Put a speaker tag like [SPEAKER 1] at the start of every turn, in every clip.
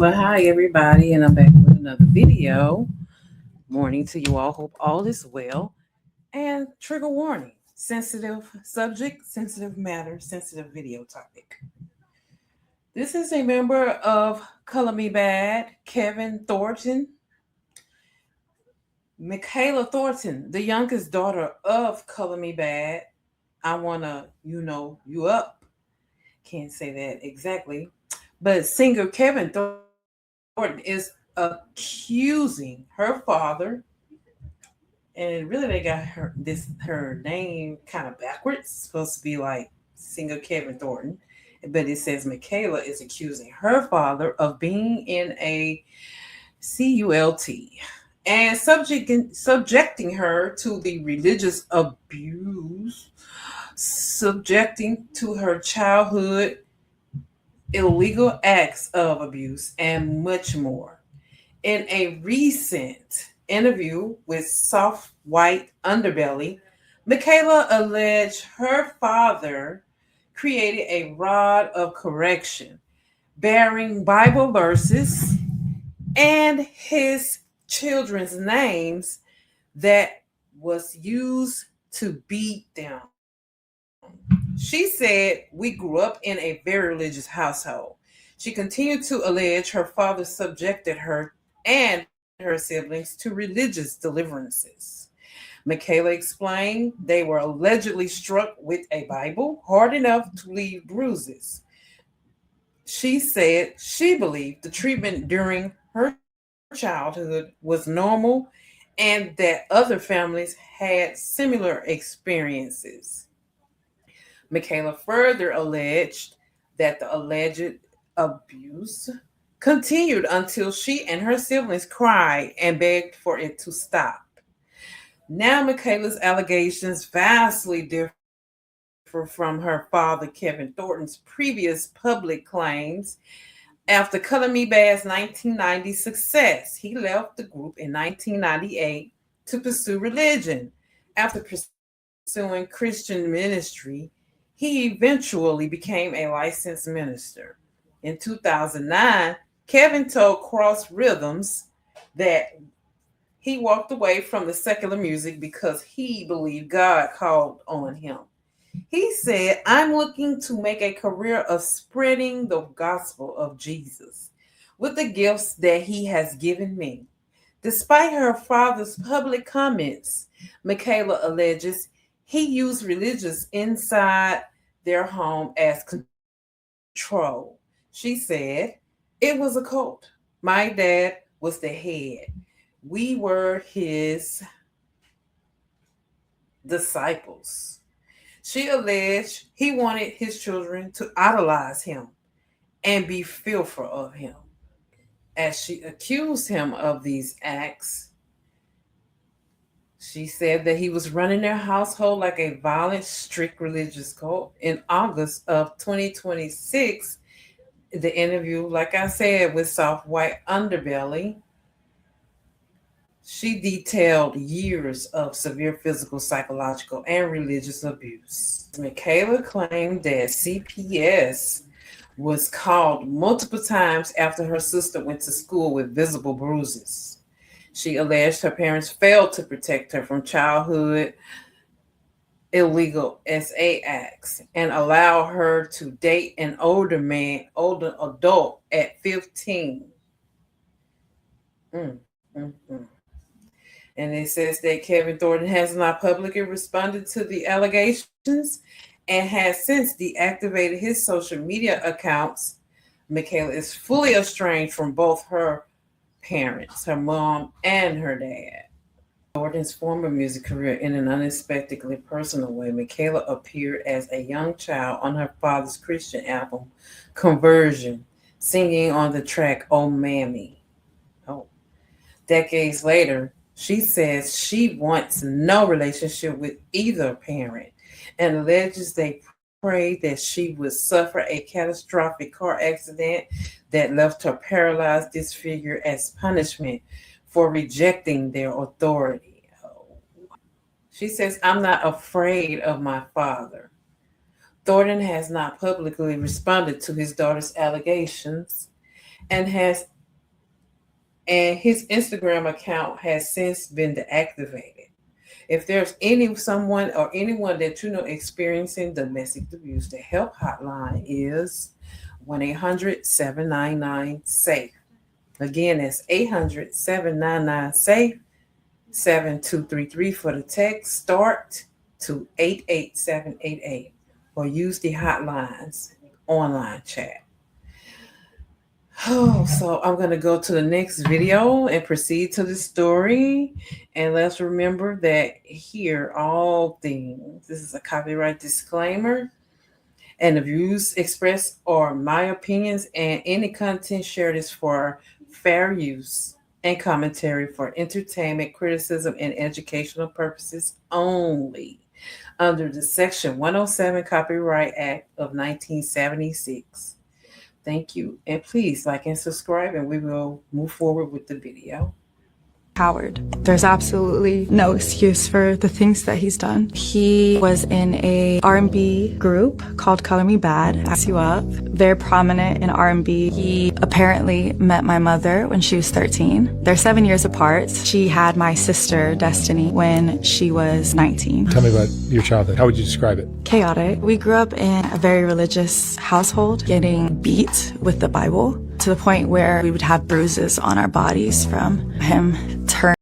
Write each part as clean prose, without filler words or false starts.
[SPEAKER 1] Well, hi everybody, and I'm back with another video. Morning to you all. Hope all is well. And trigger warning: sensitive subject, sensitive matter, sensitive video topic. This is a member of Color Me Bad, Kevin Thornton, Mikayla Thornton, the youngest daughter of Color Me Bad. I wanna, you up. Can't say that exactly, but singer Kevin Thornton is accusing her father, and really they got her name kind of backwards. It's supposed to be like singer Kevin Thornton, but it says Mikayla is accusing her father of being in a cult and subjecting her to the religious abuse, subjecting to her childhood illegal acts of abuse, and much more. In a recent interview with Soft White Underbelly, Mikayla alleged her father created a rod of correction bearing Bible verses and his children's names that was used to beat them. She said, "We grew up in a very religious household." She continued to allege her father subjected her and her siblings to religious deliverances. Mikayla explained they were allegedly struck with a Bible hard enough to leave bruises. She said she believed the treatment during her childhood was normal and that other families had similar experiences. Mikayla further alleged that the alleged abuse continued until she and her siblings cried and begged for it to stop. Now, Mikayla's allegations vastly differ from her father, Kevin Thornton's previous public claims. After Color Me Bad's 1990 success, he left the group in 1998 to pursue religion. After pursuing Christian ministry, he eventually became a licensed minister. In 2009, Kevin told Cross Rhythms that he walked away from the secular music because he believed God called on him. He said, "I'm looking to make a career of spreading the gospel of Jesus with the gifts that he has given me." Despite her father's public comments, Mikayla alleges he used religious inside their home as control. She said, "It was a cult. My dad was the head. We were his disciples." She alleged he wanted his children to idolize him and be fearful of him. As she accused him of these acts, she said that he was running their household like a violent, strict religious cult. In August of 2026, the interview, like I said, with Soft White Underbelly, she detailed years of severe physical, psychological, and religious abuse. Mikayla claimed that CPS was called multiple times after her sister went to school with visible bruises. She alleged her parents failed to protect her from childhood illegal SA acts and allow her to date an older adult at 15. Mm, mm, mm. And it says that Kevin Thornton has not publicly responded to the allegations and has since deactivated his social media accounts. Mikayla is fully estranged from both her parents, her mom and her dad. Thornton's former music career in an unexpectedly personal way. Mikayla appeared as a young child on her father's Christian album, Conversion, singing on the track Oh Mammy. Oh. Decades later, she says she wants no relationship with either parent and alleges they prayed that she would suffer a catastrophic car accident that left her paralyzed, disfigured as punishment for rejecting their authority. She says, "I'm not afraid of my father." Thornton has not publicly responded to his daughter's allegations and has and his Instagram account has since been deactivated. If there's someone or anyone that you know experiencing domestic abuse, the help hotline is 1-800-799-SAFE. Again, that's 800-799-SAFE, 7233 for the text. Start to 88788 or use the hotlines online chat. Oh, so I'm going to go to the next video and proceed to the story. And let's remember that here, all things, this is a copyright disclaimer, and the views expressed are my opinions, and any content shared is for fair use and commentary for entertainment, criticism, and educational purposes only under the Section 107 Copyright Act of 1976. Thank you. And please like and subscribe, and we will move forward with the video.
[SPEAKER 2] Howard. There's absolutely no excuse for the things that he's done. He was in a R&B group called Color Me Bad, Ass You Up, very prominent in R&B. He apparently met my mother when she was 13. They're 7 years apart. She had my sister, Destiny, when she was 19.
[SPEAKER 3] Tell me about your childhood. How would you describe it?
[SPEAKER 2] Chaotic. We grew up in a very religious household, getting beat with the Bible, to the point where we would have bruises on our bodies from him turning.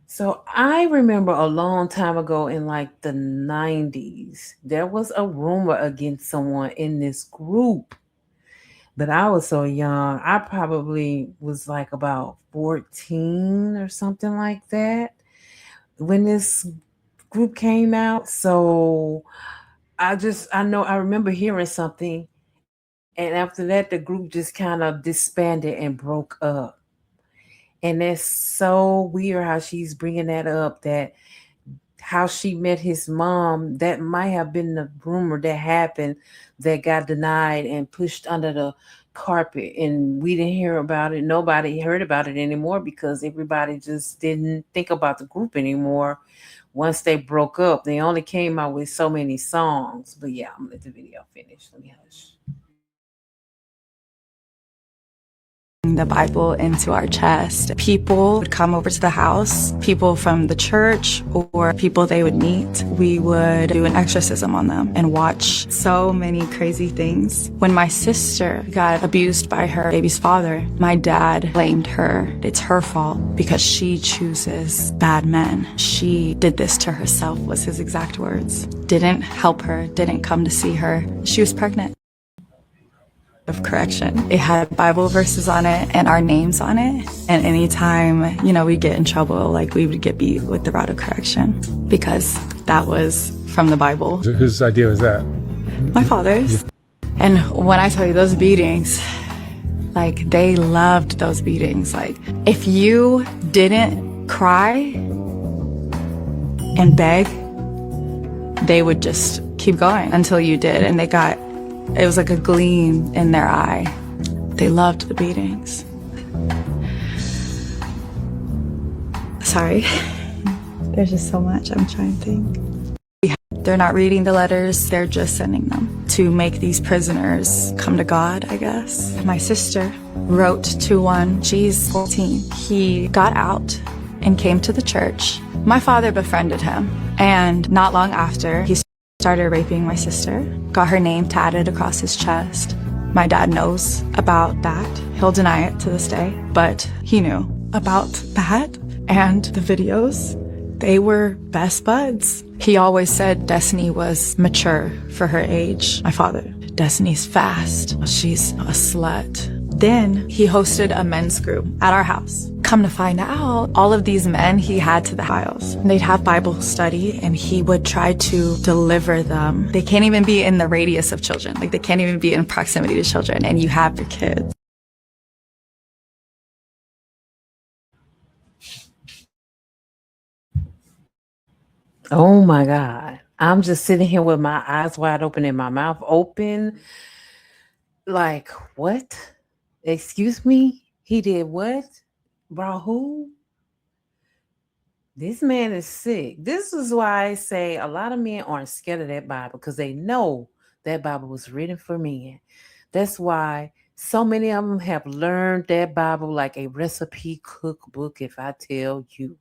[SPEAKER 1] So I remember a long time ago in like the 90s, there was a rumor against someone in this group. But I was so young. I probably was like about 14 or something like that when this group came out. So I remember hearing something. And after that, the group just kind of disbanded and broke up. And that's so weird how she's bringing that up, that how she met his mom. That might have been the rumor that happened that got denied and pushed under the carpet. And we didn't hear about it. Nobody heard about it anymore because everybody just didn't think about the group anymore. Once they broke up, they only came out with so many songs. But yeah, I'm going to let the video finish. Let me hush.
[SPEAKER 2] The Bible into our chest. People would come over to the house, people from the church or people they would meet. We would do an exorcism on them and watch so many crazy things. When my sister got abused by her baby's father, my dad blamed her. It's her fault because she chooses bad men. She did this to herself, was his exact words. Didn't help her, didn't come to see her. She was pregnant. Of correction. It had Bible verses on it and our names on it. And anytime, we'd get in trouble, like we would get beat with the rod of correction because that was from the Bible.
[SPEAKER 3] Whose idea was that?
[SPEAKER 2] My father's. And when I tell you those beatings, like they loved those beatings. Like if you didn't cry and beg, they would just keep going until you did. And it was like a gleam in their eye. They loved the beatings. Sorry. There's just so much I'm trying to think. They're not reading the letters, they're just sending them to make these prisoners come to God, I guess. My sister wrote to one, she's 14. He got out and came to the church. My father befriended him, and not long after, he started raping my sister, got her name tatted across his chest. My dad knows about that. He'll deny it to this day, but he knew about that and the videos. They were best buds. He always said Destiny was mature for her age. My father, Destiny's fast. She's a slut. Then he hosted a men's group at our house. Come to find out, all of these men he had to the house. They'd have Bible study and he would try to deliver them. They can't even be in the radius of children. Like they can't even be in proximity to children, and you have your kids.
[SPEAKER 1] Oh my God. I'm just sitting here with my eyes wide open and my mouth open. Like, what? Excuse me? He did what? Bro, who? This man is sick. This is why I say a lot of men aren't scared of that Bible because they know that Bible was written for men. That's why So many of them have learned that Bible like a recipe cookbook, if I tell you.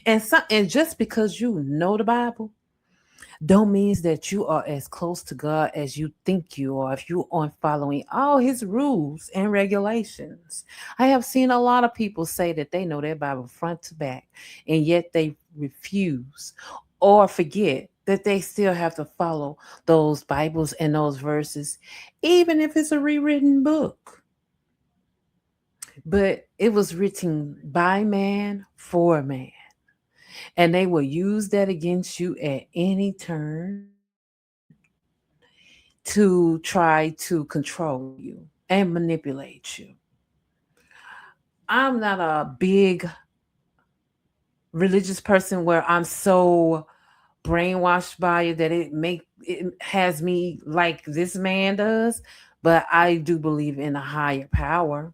[SPEAKER 1] And just because you know the Bible don't means that you are as close to God as you think you are if you aren't following all his rules and regulations. I have seen a lot of people say that they know their Bible front to back, and yet they refuse or forget that they still have to follow those Bibles and those verses, even if it's a rewritten book. But it was written by man for man. And they will use that against you at any turn to try to control you and manipulate you. I'm not a big religious person where I'm so brainwashed by it that it has me like this man does, but I do believe in a higher power.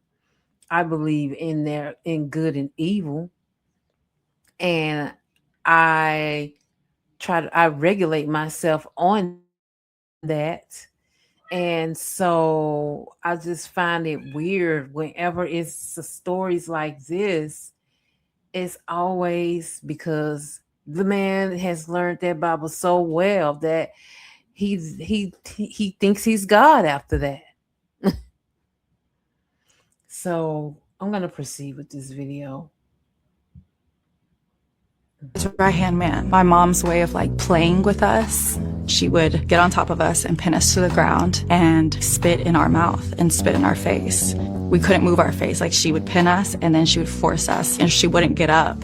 [SPEAKER 1] I believe in good and evil, and I I regulate myself on that. And so I just find it weird whenever it's stories like this, it's always because the man has learned that Bible so well that he thinks he's God after that. So I'm gonna proceed with this video.
[SPEAKER 2] His right-hand man. My mom's way of like playing with us. She would get on top of us and pin us to the ground and spit in our mouth and spit in our face. We couldn't move our face. Like she would pin us and then she would force us and she wouldn't get up.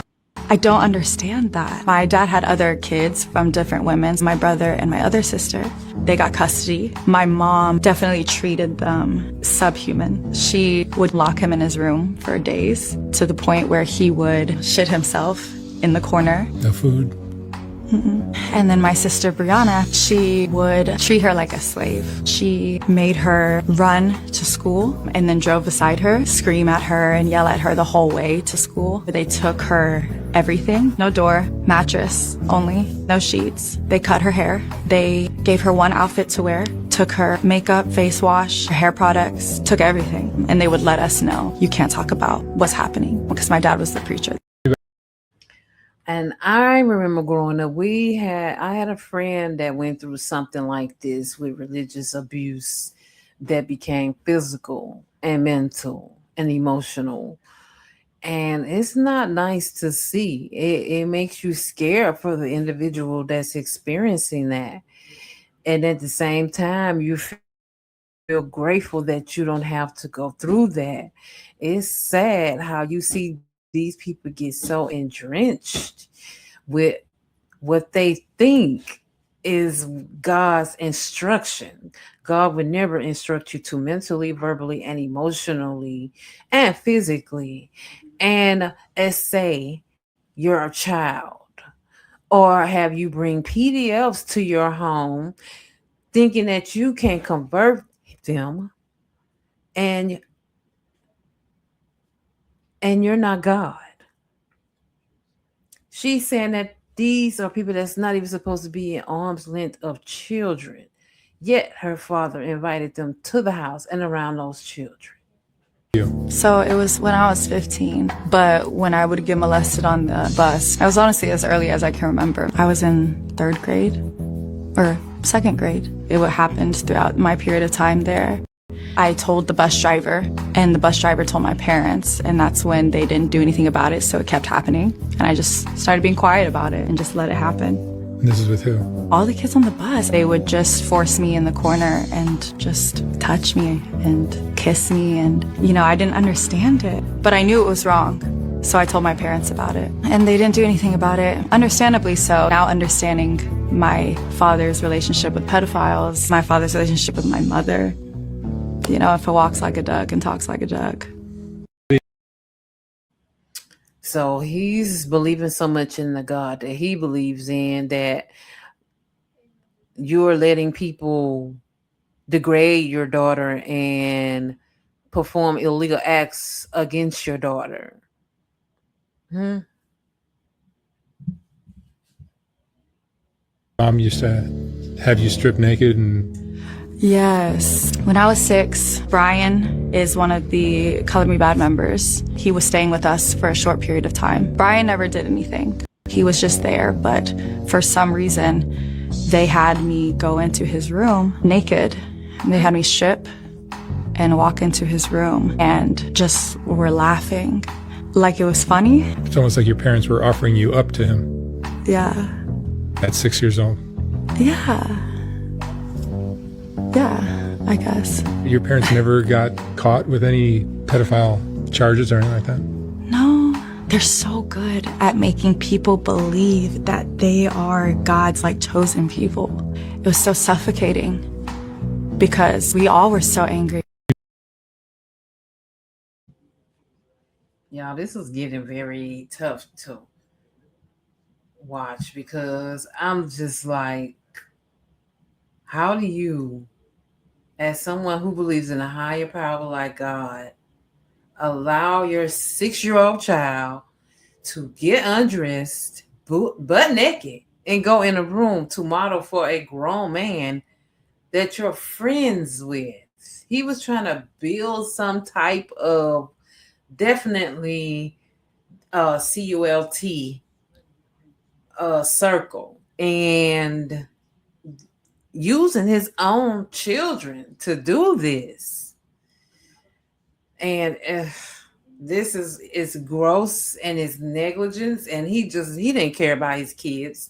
[SPEAKER 2] I don't understand that. My dad had other kids from different women, my brother and my other sister. They got custody. My mom definitely treated them subhuman. She would lock him in his room for days to the point where he would shit himself in the corner.
[SPEAKER 3] No food.
[SPEAKER 2] And then my sister Brianna, she would treat her like a slave. She made her run to school and then drove beside her, scream at her and yell at her the whole way to school. They took her everything, no door, mattress only, no sheets. They cut her hair. They gave her one outfit to wear, took her makeup, face wash, hair products, took everything. And they would let us know, you can't talk about what's happening because my dad was the preacher.
[SPEAKER 1] And I remember growing up, I had a friend that went through something like this with religious abuse that became physical and mental and emotional. And it's not nice to see. It makes you scared for the individual that's experiencing that. And at the same time, you feel grateful that you don't have to go through that. It's sad how you see these people get so entrenched with what they think is God's instruction. God would never instruct you to mentally, verbally, and emotionally and physically. And as say you're a child, or have you bring PDFs to your home thinking that you can convert them and you're not God. She's saying that these are people that's not even supposed to be in arm's length of children. Yet her father invited them to the house and around those children.
[SPEAKER 2] So it was when I was 15, but when I would get molested on the bus, I was honestly as early as I can remember. I was in 3rd grade or 2nd grade. It would happen throughout my period of time there. I told the bus driver, and the bus driver told my parents, and that's when they didn't do anything about it, so it kept happening. And I just started being quiet about it and just let it happen.
[SPEAKER 3] And this is with who?
[SPEAKER 2] All the kids on the bus, they would just force me in the corner and just touch me and kiss me. And, you know, I didn't understand it, but I knew it was wrong. So I told my parents about it, and they didn't do anything about it. Understandably so. Now understanding my father's relationship with pedophiles, my father's relationship with my mother, you know, if it walks like a duck and talks like a duck.
[SPEAKER 1] So he's believing so much in the God that he believes in that you're letting people degrade your daughter and perform illegal acts against your daughter.
[SPEAKER 3] Mom used to have you stripped naked and
[SPEAKER 2] Yes. When I was 6, Brian is one of the Color Me Bad members. He was staying with us for a short period of time. Brian never did anything. He was just there, but for some reason, they had me go into his room naked. And they had me strip and walk into his room and just were laughing like it was funny.
[SPEAKER 3] It's almost like your parents were offering you up to him
[SPEAKER 2] Yeah.
[SPEAKER 3] at 6 years old.
[SPEAKER 2] Yeah. Yeah, I guess.
[SPEAKER 3] Your parents never got caught with any pedophile charges or anything like that?
[SPEAKER 2] No, they're so good at making people believe that they are God's chosen people. It was so suffocating because we all were so angry.
[SPEAKER 1] Y'all, this is getting very tough to watch because I'm just like, how do you, as someone who believes in a higher power like God, allow your 6-year-old child to get undressed, butt naked, and go in a room to model for a grown man that you're friends with? He was trying to build some type of definitely CULT circle, and using his own children to do this. And this is gross and it's negligence, and he didn't care about his kids.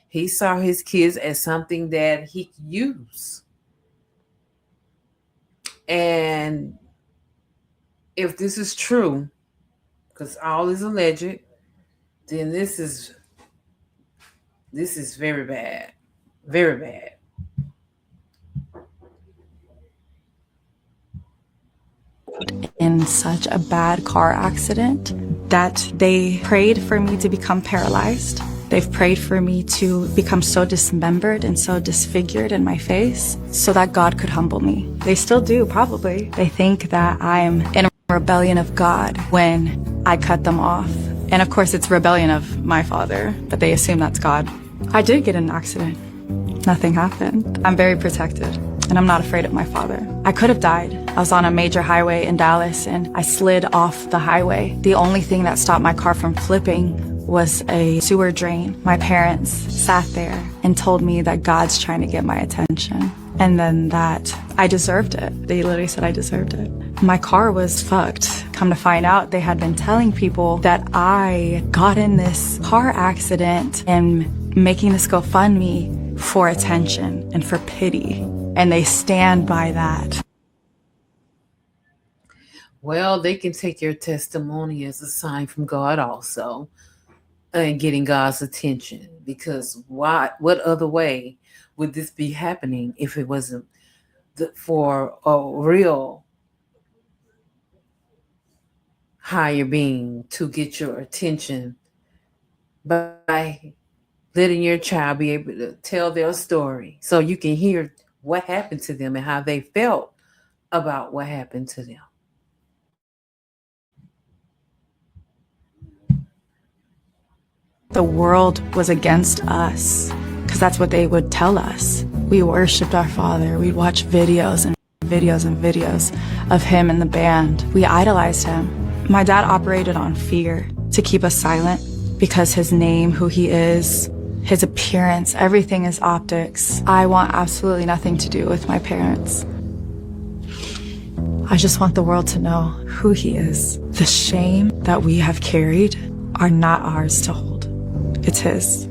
[SPEAKER 1] He saw his kids as something that he could use. And if this is true, because all is alleged, then this is very bad. Very bad.
[SPEAKER 2] In such a bad car accident that they prayed for me to become paralyzed. They've prayed for me to become so dismembered and so disfigured in my face so that God could humble me. They still do, probably. They think that I'm in a rebellion of God when I cut them off. And of course, it's rebellion of my father, but they assume that's God. I did get in an accident. Nothing happened. I'm very protected, and I'm not afraid of my father. I could have died. I was on a major highway in Dallas, and I slid off the highway. The only thing that stopped my car from flipping was a sewer drain. My parents sat there and told me that God's trying to get my attention, and then that I deserved it. They literally said I deserved it. My car was fucked. Come to find out, they had been telling people that I got in this car accident and making this GoFundMe for attention and for pity. And they stand by that.
[SPEAKER 1] Well, they can take your testimony as a sign from God also, and getting God's attention, because what other way would this be happening if it wasn't for a real higher being to get your attention by letting your child be able to tell their story so you can hear what happened to them and how they felt about what happened to them.
[SPEAKER 2] The world was against us, because that's what they would tell us. We worshipped our father. We'd watch videos and videos and videos of him and the band. We idolized him. My dad operated on fear to keep us silent, because his name, who he is, his appearance, everything is optics. I want absolutely nothing to do with my parents. I just want the world to know who he is. The shame that we have carried are not ours to hold. It's his.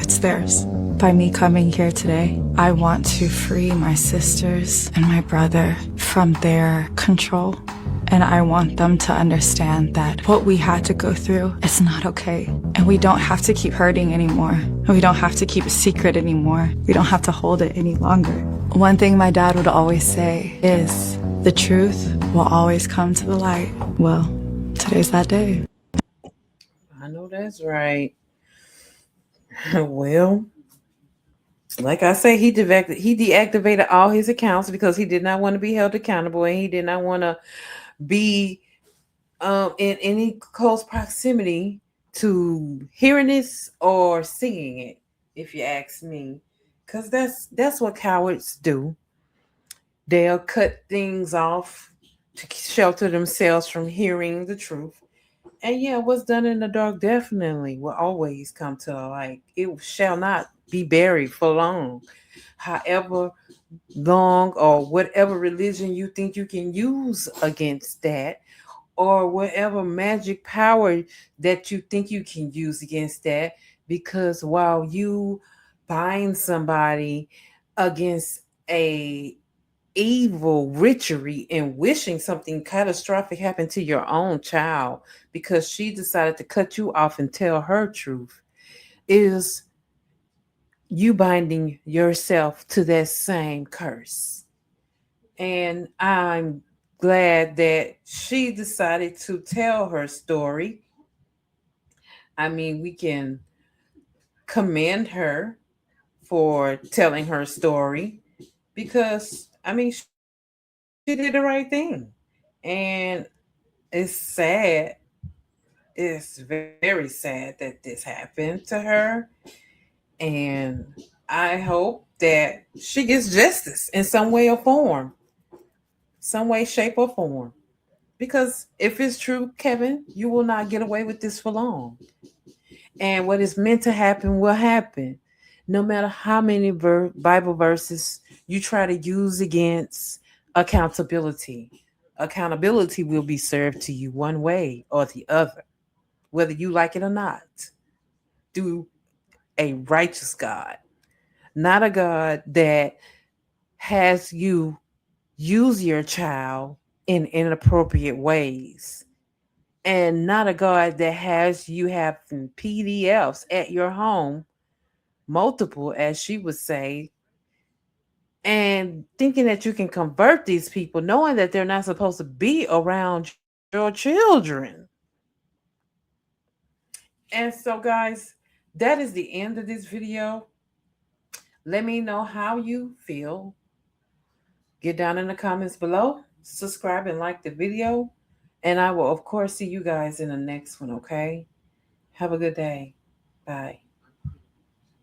[SPEAKER 2] It's theirs. By me coming here today, I want to free my sisters and my brother from their control. And I want them to understand that what we had to go through is not okay. And we don't have to keep hurting anymore. And we don't have to keep a secret anymore. We don't have to hold it any longer. One thing my dad would always say is, the truth will always come to the light. Well, today's that day.
[SPEAKER 1] I know that's right. Well, like I say, he deactivated all his accounts because he did not want to be held accountable, and he did not want to be in any close proximity to hearing this or singing it, if you ask me, because that's what cowards do. They'll cut things off to shelter themselves from hearing the truth. And yeah, what's done in the dark definitely will always come to the light. It shall not be buried for long. However long or whatever religion you think you can use against that, or whatever magic power that you think you can use against that, because while you bind somebody against a evil witchery and wishing something catastrophic happened to your own child because she decided to cut you off and tell her truth, is you binding yourself to that same curse. And I'm glad that she decided to tell her story. I mean, we can commend her for telling her story because, I mean, she did the right thing. And it's sad. It's very sad that this happened to her. And I hope that she gets justice in some way or form, some way, shape, or form. Because if it's true, Kevin, you will not get away with this for long. And what is meant to happen will happen. No matter how many Bible verses you try to use against accountability, accountability will be served to you one way or the other, whether you like it or not, through a righteous God, not a God that has you use your child in inappropriate ways, and not a God that has you having PDFs at your home, multiple, as she would say, and thinking that you can convert these people, knowing that they're not supposed to be around your children. And so, guys, that is the end of this video. Let me know how you feel. Get down in the comments below, subscribe and like the video, and I will, of course, see you guys in the next one, okay? Have a good day. Bye.